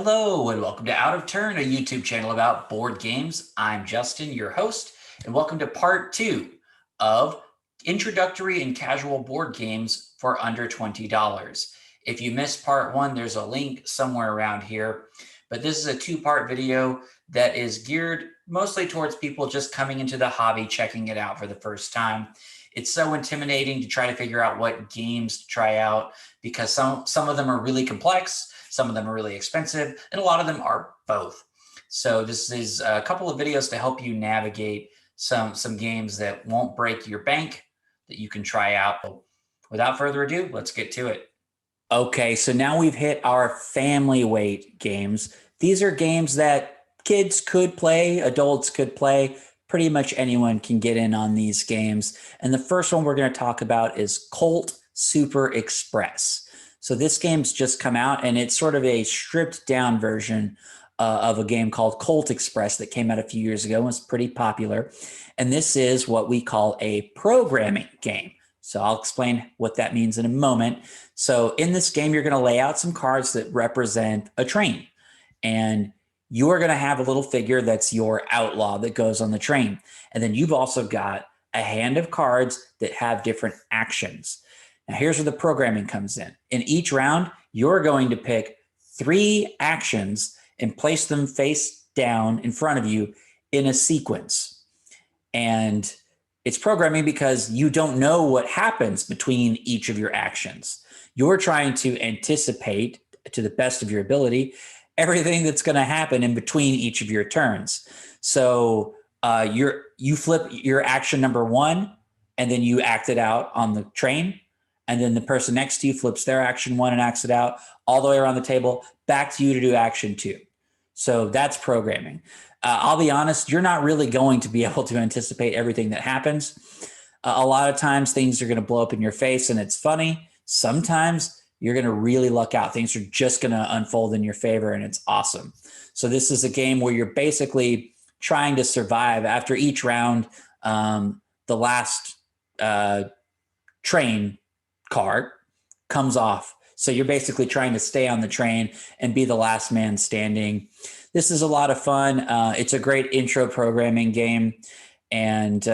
Hello and welcome to Out of Turn, a YouTube channel about board games. I'm Justin, your host, and welcome to part 2 of Introductory and Casual Board Games for Under $20. If you missed part 1, there's a link somewhere around here, but this is a 2-part video that is geared mostly towards people just coming into the hobby, checking it out for the first time. It's so intimidating to try to figure out what games to try out because some of them are really complex. Some of them are really expensive, and a lot of them are both. So this is a couple of videos to help you navigate some games that won't break your bank that you can try out. Without further ado, let's get to it. Okay, so now we've hit our family weight games. These are games that kids could play, adults could play. Pretty much anyone can get in on these games. And the first one we're going to talk about is Colt Super Express. So this game's just come out, and it's sort of a stripped down version of a game called Colt Express that came out a few years ago and was pretty popular. And this is what we call a programming game. So I'll explain what that means in a moment. So in this game, you're going to lay out some cards that represent a train. And you are going to have a little figure that's your outlaw that goes on the train. And then you've also got a hand of cards that have different actions. Now, here's where the programming comes in. In each round, you're going to pick 3 actions and place them face down in front of you in a sequence. And it's programming because you don't know what happens between each of your actions. You're trying to anticipate, to the best of your ability, everything that's going to happen in between each of your turns. So you flip your action number 1, and then you act it out on the train. And then the person next to you flips their action 1 and acts it out all the way around the table, back to you to do action 2. So that's programming. I'll be honest, you're not really going to be able to anticipate everything that happens. A lot of times things are going to blow up in your face and it's funny. Sometimes you're going to really luck out. Things are just going to unfold in your favor and it's awesome. So this is a game where you're basically trying to survive. After each round, the last train card comes off. So you're basically trying to stay on the train and be the last man standing. This is a lot of fun. It's a great intro programming game, and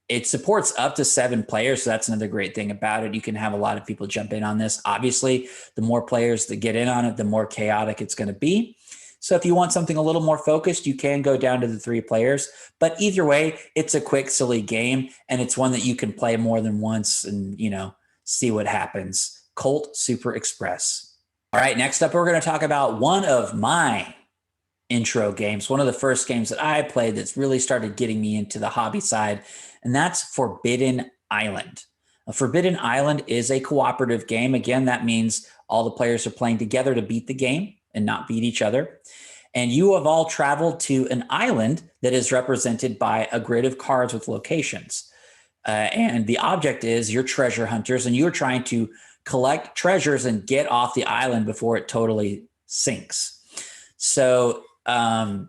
it supports up to 7 players. So that's another great thing about it. You can have a lot of people jump in on this. Obviously, the more players that get in on it, the more chaotic it's going to be. So if you want something a little more focused, you can go down to the 3 players. But either way, it's a quick, silly game, and it's one that you can play more than once and, see what happens. Colt Super Express. All right, next up, we're going to talk about one of my intro games, one of the first games that I played that's really started getting me into the hobby side, and that's Forbidden Island. Forbidden Island is a cooperative game. Again, that means all the players are playing together to beat the game and not beat each other. And you have all traveled to an island that is represented by a grid of cards with locations. And the object is you're treasure hunters and you're trying to collect treasures and get off the island before it totally sinks. So the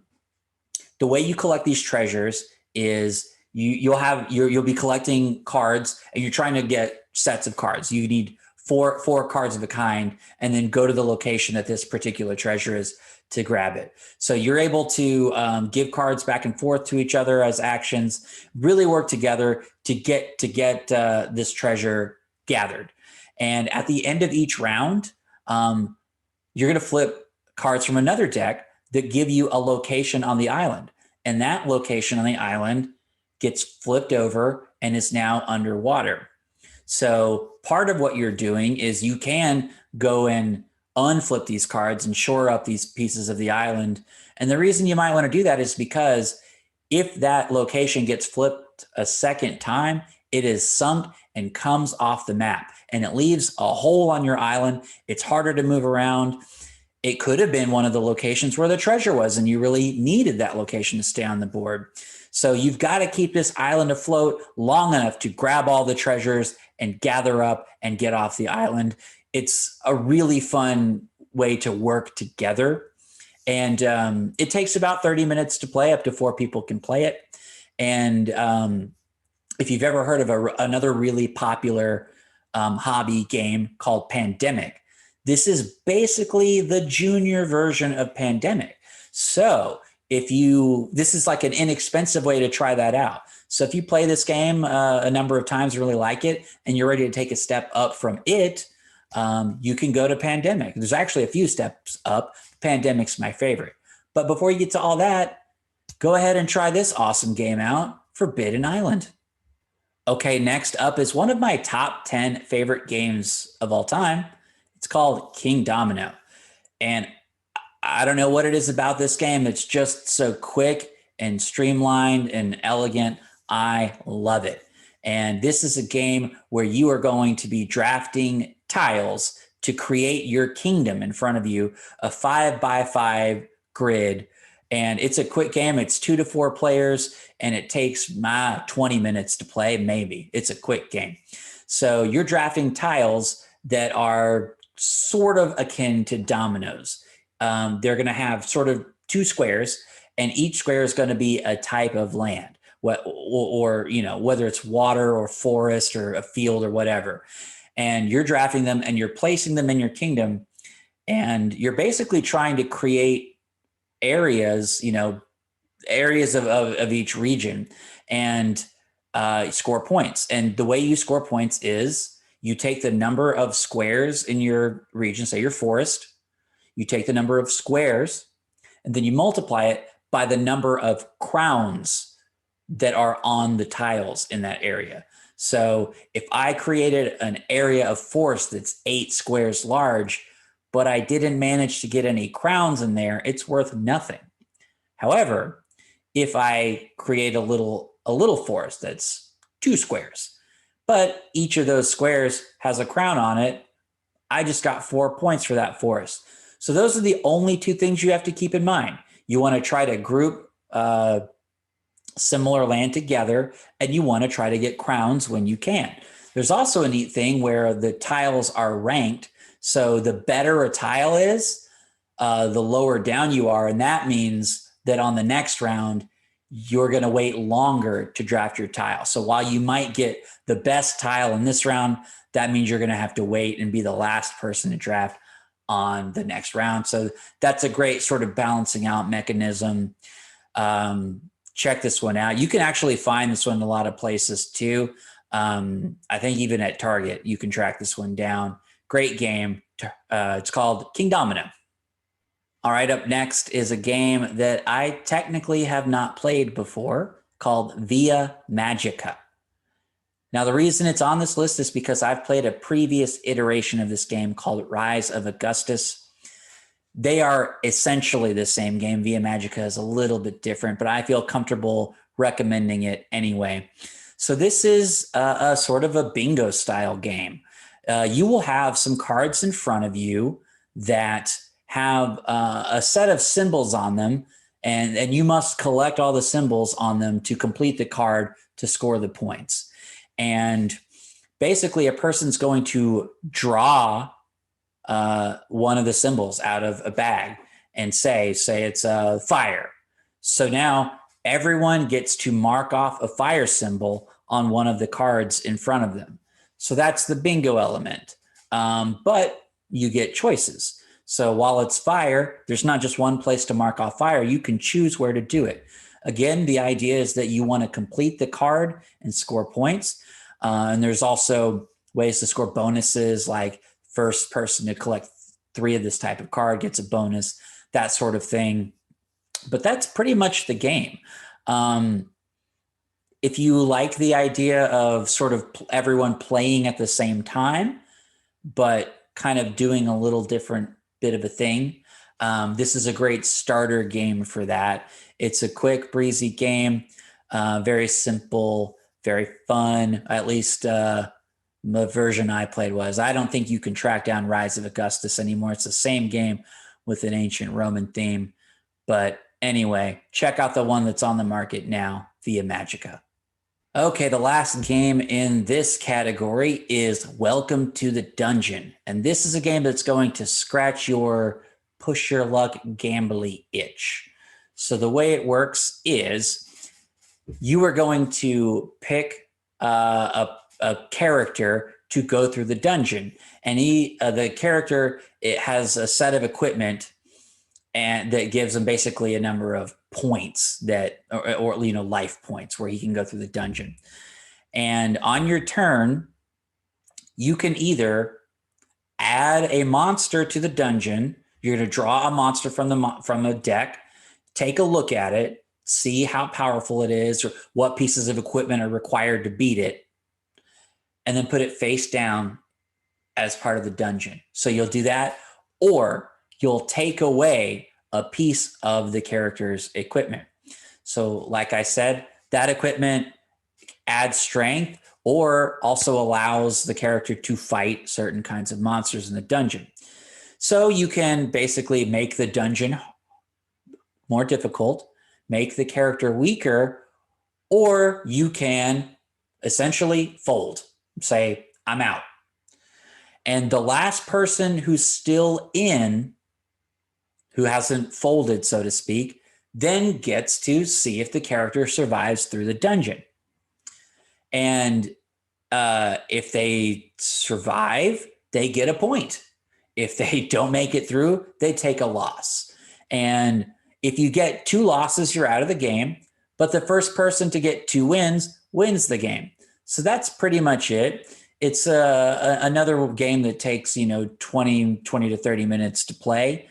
way you collect these treasures is you'll be collecting cards and you're trying to get sets of cards. You need four cards of a kind and then go to the location that this particular treasure is to grab it. So you're able to give cards back and forth to each other as actions, really work together to get this treasure gathered. And at the end of each round, you're going to flip cards from another deck that give you a location on the island. And that location on the island gets flipped over and is now underwater. So part of what you're doing is you can go and unflip these cards and shore up these pieces of the island. And the reason you might want to do that is because if that location gets flipped a second time, it is sunk and comes off the map and it leaves a hole on your island. It's harder to move around. It could have been one of the locations where the treasure was and you really needed that location to stay on the board. So you've got to keep this island afloat long enough to grab all the treasures and gather up and get off the island. It's a really fun way to work together. And it takes about 30 minutes to play. Up to 4 people can play it. And if you've ever heard of another really popular hobby game called Pandemic, This is basically the junior version of Pandemic. So this is like an inexpensive way to try that out. So if you play this game a number of times, really like it, and you're ready to take a step up from it, you can go to Pandemic. There's actually a few steps up. Pandemic's my favorite. But before you get to all that, go ahead and try this awesome game out, Forbidden Island. Okay, next up is one of my top 10 favorite games of all time. It's called Kingdomino. And I don't know what it is about this game. It's just so quick and streamlined and elegant. I love it. And this is a game where you are going to be drafting tiles to create your kingdom in front of you, a 5x5 grid. And it's a quick game. It's 2 to 4 players, and it takes 20 minutes to play, maybe. It's a quick game. So you're drafting tiles that are sort of akin to dominoes. They're going to have sort of 2 squares, and each square is going to be a type of land, or whether it's water or forest or a field or whatever. And you're drafting them and you're placing them in your kingdom, and you're basically trying to create areas of each region and score points. And the way you score points is you take the number of squares in your region, say your forest, you take the number of squares, and then you multiply it by the number of crowns that are on the tiles in that area. So if I created an area of forest that's 8 squares large, but I didn't manage to get any crowns in there, it's worth nothing. However, if I create a little forest that's 2 squares, but each of those squares has a crown on it, I just got 4 points for that forest. So those are the only 2 things you have to keep in mind. You want to try to group similar land together, and you want to try to get crowns when you can. There's also a neat thing where the tiles are ranked. So the better a tile is, the lower down you are. And that means that on the next round, you're going to wait longer to draft your tile. So while you might get the best tile in this round, that means you're going to have to wait and be the last person to draft on the next round. So that's a great sort of balancing out mechanism. Check this one out. You can actually find this one in a lot of places too. I think even at Target, you can track this one down. Great game. It's called Kingdomino. All right, up next is a game that I technically have not played before called Via Magica. Now, the reason it's on this list is because I've played a previous iteration of this game called Rise of Augustus. They are essentially the same game. Via Magica is a little bit different, but I feel comfortable recommending it anyway. So this is a sort of a bingo style game. You will have some cards in front of you that have a set of symbols on them, and you must collect all the symbols on them to complete the card to score the points. And basically, a person's going to draw one of the symbols out of a bag and say it's a fire. So now everyone gets to mark off a fire symbol on one of the cards in front of them. So that's the bingo element. But you get choices. So while it's fire, there's not just one place to mark off fire. You can choose where to do it. Again, the idea is that you want to complete the card and score points. And there's also ways to score bonuses, like first person to collect 3 of this type of card gets a bonus, that sort of thing. But that's pretty much the game. If you like the idea of sort of everyone playing at the same time, but kind of doing a little different bit of a thing, this is a great starter game for that. It's a quick, breezy game, very simple, very fun. At least the version I played was. I don't think you can track down Rise of Augustus anymore. It's the same game with an ancient Roman theme. But anyway, check out the one that's on the market now, Via Magica. Okay, the last game in this category is Welcome to the Dungeon. And this is a game that's going to scratch your push your luck gambly itch. So the way it works is you are going to pick a character to go through the dungeon. And the character, it has a set of equipment and that gives him basically a number of points or life points where he can go through the dungeon. And on your turn, you can either add a monster to the dungeon. You're going to draw a monster from a deck, take a look at it, see how powerful it is or what pieces of equipment are required to beat it, and then put it face down as part of the dungeon. So you'll do that, or you'll take away a piece of the character's equipment. So like I said, that equipment adds strength or also allows the character to fight certain kinds of monsters in the dungeon. So you can basically make the dungeon more difficult, make the character weaker, or you can essentially fold, say, I'm out. And the last person who's still in, who hasn't folded, so to speak, then gets to see if the character survives through the dungeon. And if they survive, they get a point. If they don't make it through, they take a loss. And if you get 2 losses, you're out of the game. But the first person to get 2 wins wins the game. So that's pretty much it. It's another game that takes 20 to 30 minutes to play.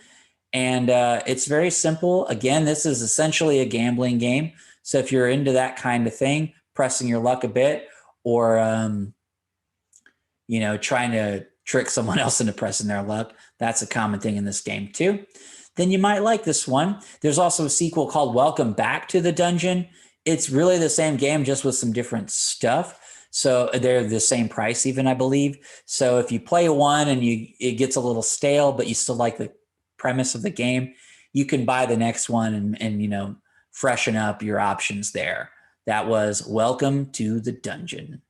And it's very simple. Again, this is essentially a gambling game. So if you're into that kind of thing, pressing your luck a bit, or trying to trick someone else into pressing their luck, that's a common thing in this game too, then you might like this one. There's also a sequel called Welcome Back to the Dungeon. It's really the same game, just with some different stuff. So they're the same price even, I believe. So if you play one and it gets a little stale, but you still like the premise of the game, you can buy the next one and freshen up your options there. That was Welcome to the Dungeon.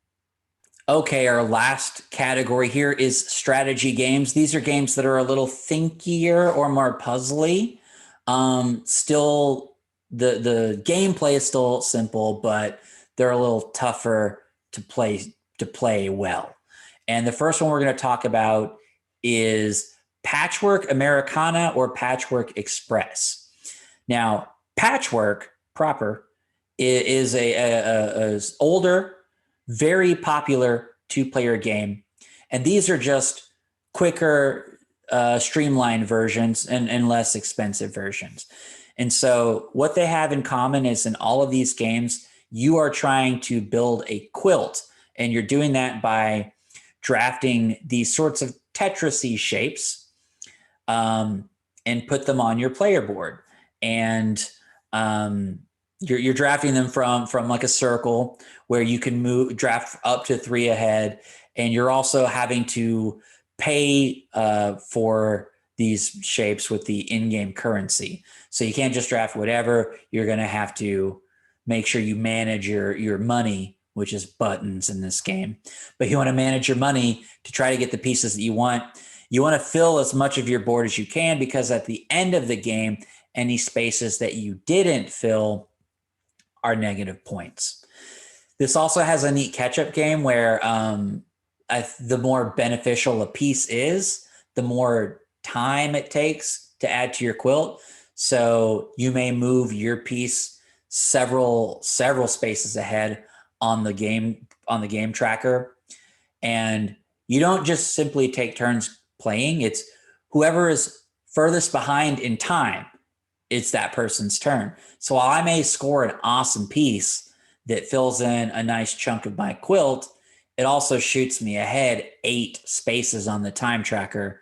Okay, our last category here is strategy games. These are games that are a little thinkier or more puzzly. Still, the gameplay is still simple, but they're a little tougher to play well. And the first one we're going to talk about is Patchwork Americana or Patchwork Express. Now, Patchwork proper is a older, very popular 2-player game. And these are just quicker, streamlined versions and less expensive versions. And so what they have in common is in all of these games, you are trying to build a quilt. And you're doing that by drafting these sorts of Tetris-y shapes and put them on your player board. And you're drafting them from like a circle where you can draft up to 3 ahead. And you're also having to pay for these shapes with the in-game currency. So you can't just draft whatever. You're going to have to make sure you manage your money, which is buttons in this game. But you want to manage your money to try to get the pieces that you want. You want to fill as much of your board as you can, because at the end of the game, any spaces that you didn't fill are negative points. This also has a neat catch-up game where the more beneficial a piece is, the more time it takes to add to your quilt. So you may move your piece several spaces ahead on the game tracker. And you don't just simply take turns playing. It's whoever is furthest behind in time, it's that person's turn. So while I may score an awesome piece that fills in a nice chunk of my quilt, it also shoots me ahead 8 spaces on the time tracker.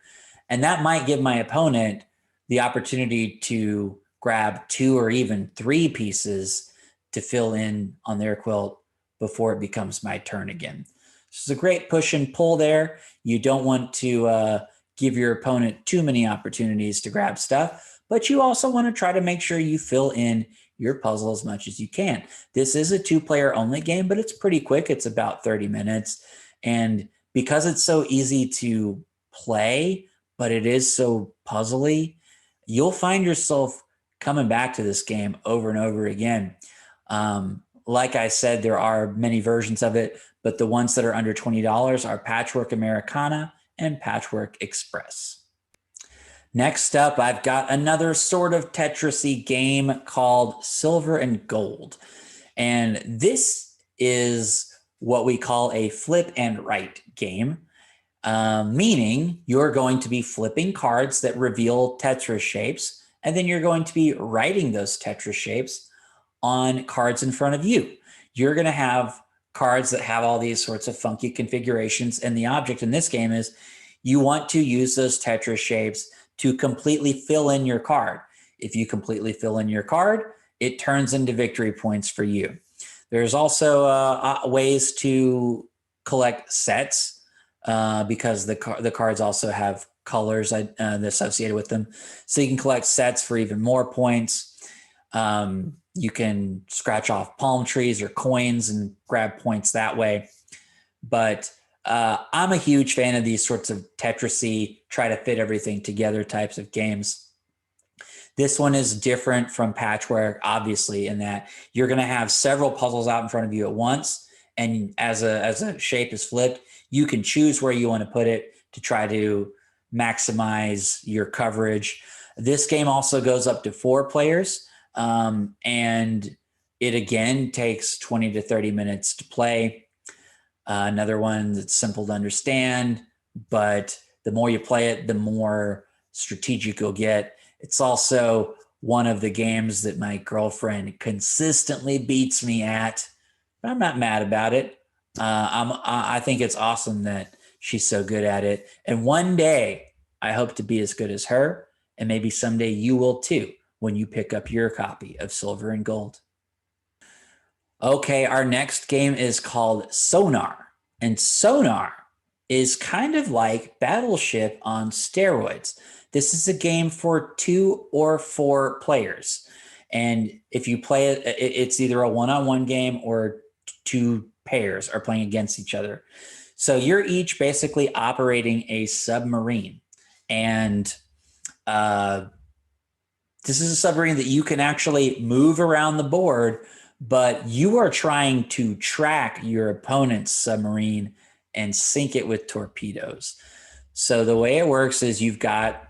And that might give my opponent the opportunity to grab 2 or even 3 pieces to fill in on their quilt before it becomes my turn again. This is a great push and pull there. You don't want to give your opponent too many opportunities to grab stuff, but you also want to try to make sure you fill in your puzzle as much as you can. This is a 2-player only game, but it's pretty quick. It's about 30 minutes. And because it's so easy to play, but it is so puzzly, you'll find yourself coming back to this game over and over again. Like I said, there are many versions of it, but the ones that are under $20 are Patchwork Americana and Patchwork Express. Next up, I've got another sort of Tetris-y game called Silver and Gold. And this is what we call a flip and write game, meaning you're going to be flipping cards that reveal Tetris shapes, and then you're going to be writing those Tetris shapes on cards in front of you. You're going to have cards that have all these sorts of funky configurations, and the object in this game is you want to use those Tetris shapes to completely fill in your card. If you completely fill in your card, it turns into victory points for you. There's also ways to collect sets because the cards also have colors associated with them. So you can collect sets for even more points. You can scratch off palm trees or coins and grab points that way. But I'm a huge fan of these sorts of Tetris-y, try to fit everything together types of games. This one is different from Patchwork, obviously, in that you're going to have several puzzles out in front of you at once. And as a shape is flipped, you can choose where you want to put it to try to maximize your coverage. This game also goes up to 4 players. And it again takes 20 to 30 minutes to play. Another one that's simple to understand, but the more you play it, the more strategic you'll get. It's also one of the games that my girlfriend consistently beats me at, but I'm not mad about it. I think it's awesome that she's so good at it. And one day I hope to be as good as her, and maybe someday you will too when you pick up your copy of Silver and Gold. Okay, our next game is called Sonar. And Sonar is kind of like Battleship on steroids. This is a game for 2 or 4 players. And if you play it, it's either a one-on-one game or 2 pairs are playing against each other. So you're each basically operating a submarine. And this is a submarine that you can actually move around the board, but you are trying to track your opponent's submarine and sink it with torpedoes. So the way it works is you've got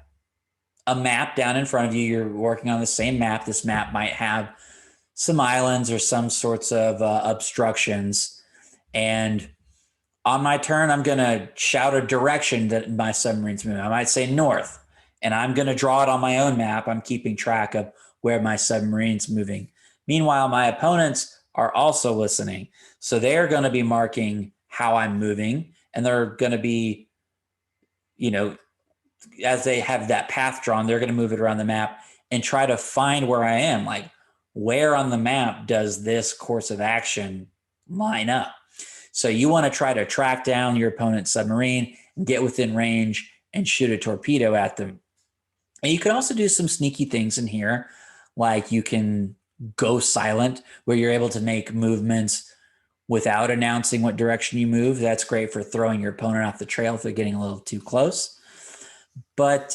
a map down in front of you. You're working on the same map. This map might have some islands or some sorts of obstructions. And on my turn, I'm going to shout a direction that my submarine's moving. I might say north, and I'm going to draw it on my own map. I'm keeping track of where my submarine's moving. Meanwhile, my opponents are also listening. So they're going to be marking how I'm moving, and they're going to be, as they have that path drawn, they're going to move it around the map and try to find where I am. Like, where on the map does this course of action line up? So you want to try to track down your opponent's submarine and get within range and shoot a torpedo at them. And you can also do some sneaky things in here, like you can go silent, where you're able to make movements without announcing what direction you move. That's great for throwing your opponent off the trail if they're getting a little too close. But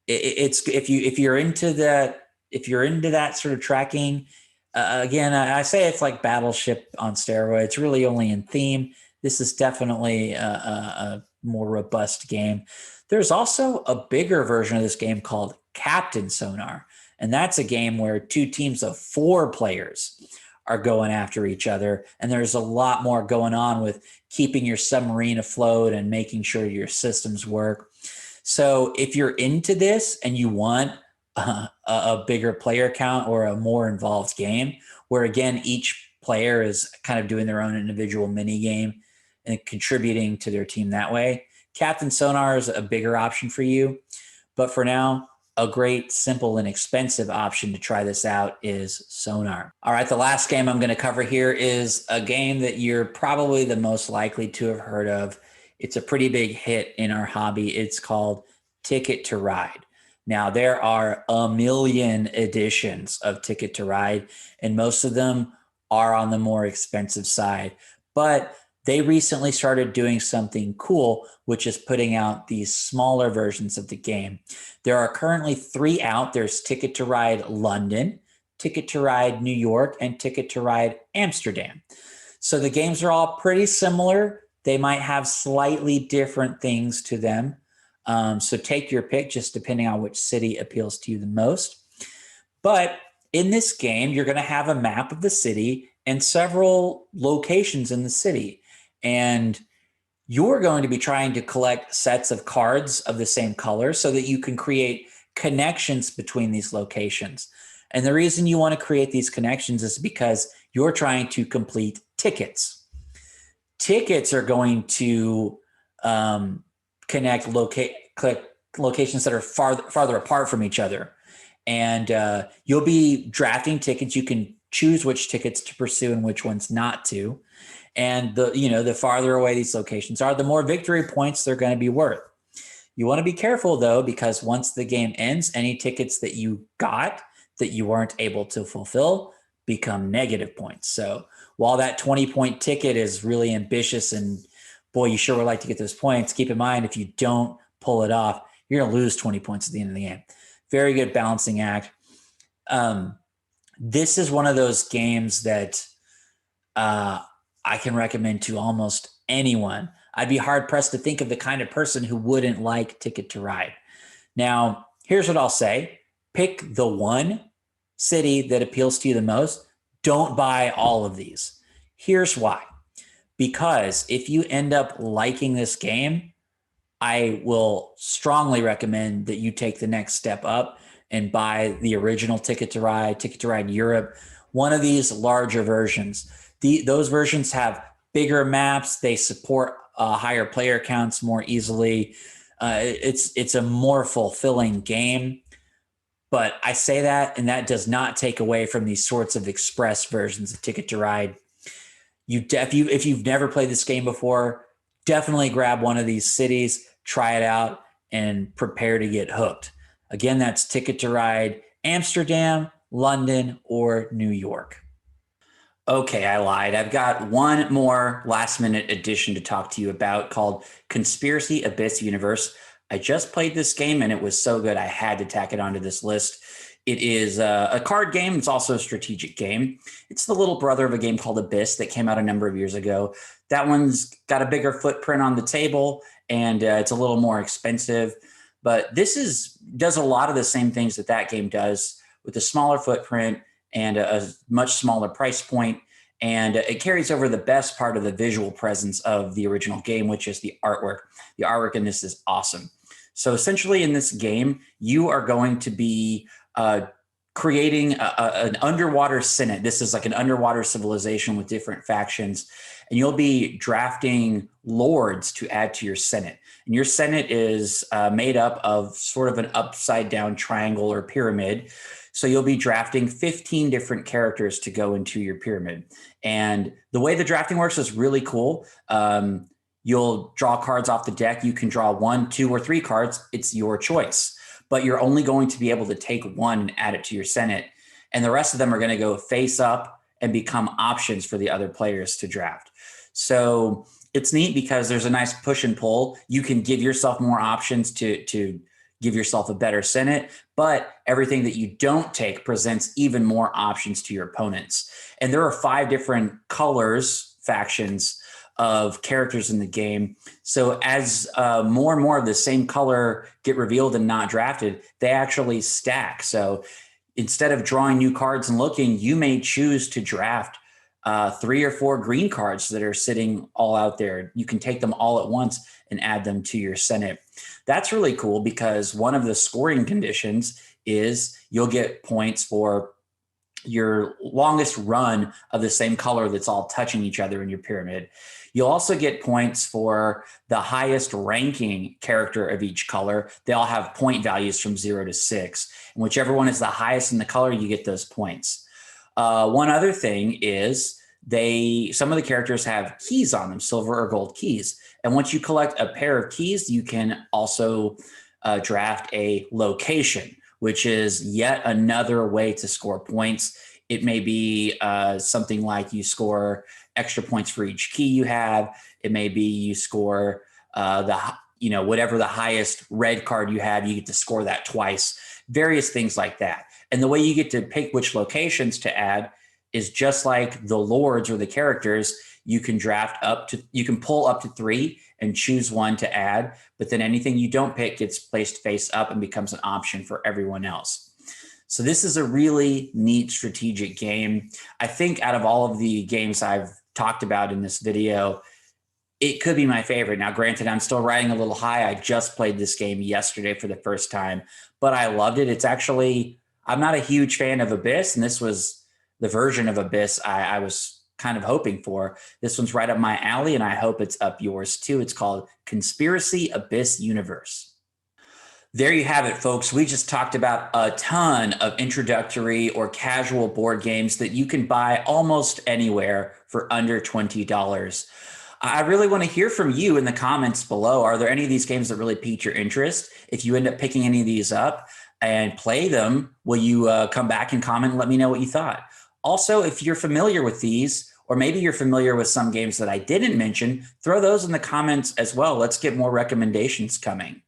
it's if you're into that sort of tracking, again, I say it's like Battleship on steroids, really only in theme. This is definitely a more robust game. There's also a bigger version of this game called Captain Sonar. And that's a game where 2 teams of 4 players are going after each other. And there's a lot more going on with keeping your submarine afloat and making sure your systems work. So if you're into this and you want a bigger player count or a more involved game, where again, each player is kind of doing their own individual mini game and contributing to their team that way, Captain Sonar is a bigger option for you. But for now, a great, simple, and expensive option to try this out is Sonar. All right, the last game I'm going to cover here is a game that you're probably the most likely to have heard of. It's a pretty big hit in our hobby. It's called Ticket to Ride. Now, there are a million editions of Ticket to Ride, and most of them are on the more expensive side. But they recently started doing something cool, which is putting out these smaller versions of the game. There are currently 3 out. There's Ticket to Ride London, Ticket to Ride New York, and Ticket to Ride Amsterdam. So the games are all pretty similar. They might have slightly different things to them. So take your pick, just depending on which city appeals to you the most. But in this game, you're going to have a map of the city and several locations in the city. And you're going to be trying to collect sets of cards of the same color so that you can create connections between these locations. And the reason you want to create these connections is because you're trying to complete tickets. Tickets are going to connect locations that are farther apart from each other. And you'll be drafting tickets. You can choose which tickets to pursue and which ones not to. And the farther away these locations are, the more victory points they're going to be worth. You want to be careful, though, because once the game ends, any tickets that you got that you weren't able to fulfill become negative points. So while that 20-point ticket is really ambitious and, boy, you sure would like to get those points, keep in mind, if you don't pull it off, you're going to lose 20 points at the end of the game. Very good balancing act. This is one of those games that I can recommend to almost anyone. I'd be hard-pressed to think of the kind of person who wouldn't like Ticket to Ride. Now, here's what I'll say. Pick the one city that appeals to you the most. Don't buy all of these. Here's why. Because if you end up liking this game, I will strongly recommend that you take the next step up and buy the original Ticket to Ride Europe, one of these larger versions. Those versions have bigger maps. They support higher player counts more easily. It's a more fulfilling game. But I say that, and that does not take away from these sorts of express versions of Ticket to Ride. If you've never played this game before, definitely grab one of these cities, try it out, and prepare to get hooked. Again, that's Ticket to Ride Amsterdam, London, or New York. Okay, I lied. I've got one more last-minute addition to talk to you about called Conspiracy Abyss Universe. I just played this game, and it was so good I had to tack it onto this list. It is a card game. It's also a strategic game. It's the little brother of a game called Abyss that came out a number of years ago. That one's got a bigger footprint on the table, and it's a little more expensive. But this does a lot of the same things that game does with a smaller footprint and a much smaller price point. And it carries over the best part of the visual presence of the original game, which is the artwork. The artwork in this is awesome. So essentially in this game, you are going to be creating an underwater senate. This is like an underwater civilization with different factions. And you'll be drafting lords to add to your senate. And your senate is made up of sort of an upside down triangle or pyramid. So you'll be drafting 15 different characters to go into your pyramid. And the way the drafting works is really cool. You'll draw cards off the deck. You can draw 1, 2, or 3 cards. It's your choice. But you're only going to be able to take one and add it to your senate. And the rest of them are going to go face up and become options for the other players to draft. So it's neat because there's a nice push and pull. You can give yourself more options to give yourself a better senate, but everything that you don't take presents even more options to your opponents. And there are 5 different factions of characters in the game. So as more and more of the same color get revealed and not drafted, they actually stack. So instead of drawing new cards and looking, you may choose to draft 3 or 4 green cards that are sitting all out there. You can take them all at once and add them to your senate. That's really cool because one of the scoring conditions is you'll get points for your longest run of the same color that's all touching each other in your pyramid. You'll also get points for the highest ranking character of each color. They all have point values from 0 to 6. And whichever one is the highest in the color, you get those points. One other thing is some of the characters have keys on them, silver or gold keys. And once you collect a pair of keys, you can also draft a location, which is yet another way to score points. It may be something like you score extra points for each key you have. It may be you score the you know, whatever the highest red card you have, you get to score that twice, various things like that. And the way you get to pick which locations to add is just like the lords or the characters. You can you can pull up to 3 and choose one to add, but then anything you don't pick gets placed face up and becomes an option for everyone else. So this is a really neat strategic game. I think out of all of the games I've talked about in this video, it could be my favorite. Now, granted, I'm still riding a little high. I just played this game yesterday for the first time, but I loved it. It's actually, I'm not a huge fan of Abyss, and this was the version of Abyss I was kind of hoping for. This one's right up my alley, and I hope it's up yours too. It's called Conspiracy Abyss Universe. There you have it, folks. We just talked about a ton of introductory or casual board games that you can buy almost anywhere for under $20. I really want to hear from you in the comments below. Are there any of these games that really piqued your interest? If you end up picking any of these up and play them, will you come back and comment and let me know what you thought? Also, if you're familiar with these, or maybe you're familiar with some games that I didn't mention, throw those in the comments as well. Let's get more recommendations coming.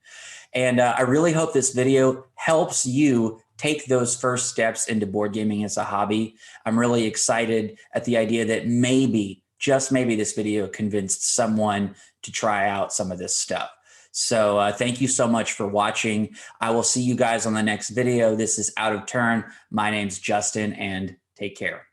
And I really hope this video helps you take those first steps into board gaming as a hobby. I'm really excited at the idea that maybe, just maybe, this video convinced someone to try out some of this stuff. So thank you so much for watching. I will see you guys on the next video. This is Out of Turn. My name's Justin, and take care.